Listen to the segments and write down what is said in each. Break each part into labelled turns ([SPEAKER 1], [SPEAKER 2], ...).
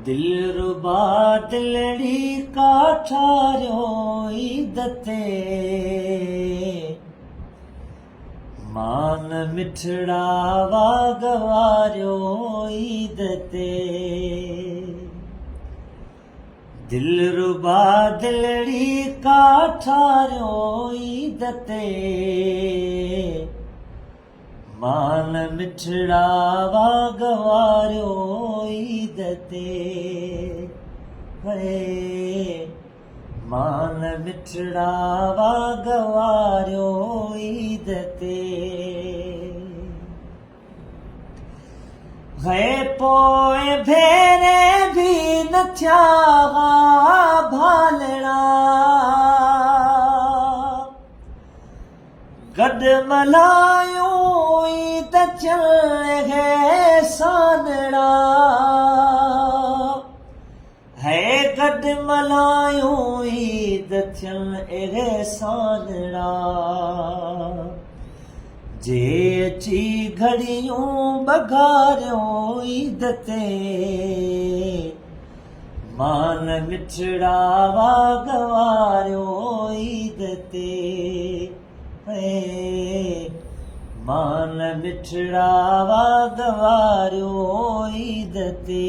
[SPEAKER 1] दिलरुबा दिलड़ी काठारो ईदते मान मिठड़ा वागवारो ईदते दिलरुबा दिलड़ी काठारो ईदते मान मिठड़ा वागवारो ईदते है मान मिठड़ा वागवारो ईदते है पोए भेरे भी न थिया भालड़ा गड मलायो ईद चल है सानड़ा है गड मलायो ईद चल है सानड़ा जे अची घड़ियों बघारियो ईद ते मान मिठड़ा वागवारियो ईद ते मान मिठड़ा वागवारियो ईद ते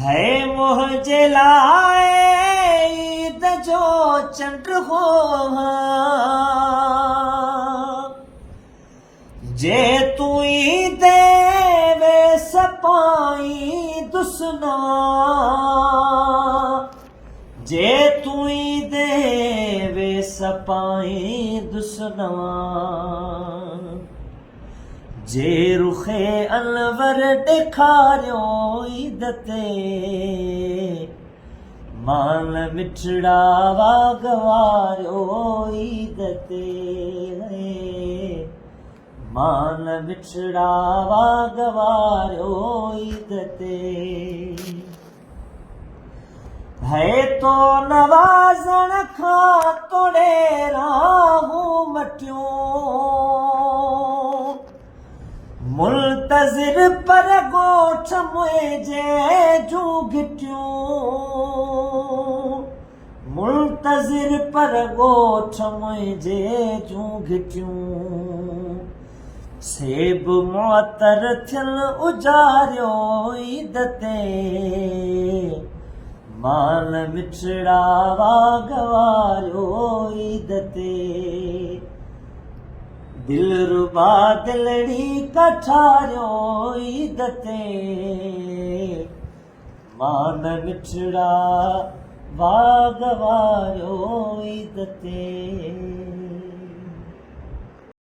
[SPEAKER 1] है मुझे लाए ईद जो चंड हो जे तू देवे सपाई दुसना जे तू देवे सपाई दुसनवा जे रुखे अनवर ॾेखारियो ईद ते मान मिठड़ा वागवारियो ईद ते मान मिठड़ा वागवारियो ईद ते है तो नवाज़ण खां तोड़े राहूं मटियो मुल्तज़िर पर गोठ मुझे जू घिटियो मुल्तज़िर पर गोठ मुझे जू घिटियो सेब मुअतर थियल उजारियो ईद ते मान मिठड़ा वागवारियो ईद ते दिलरुबा दिलड़ी कठारियो ईद ते मान मिठड़ा वागवारियो ईद ते।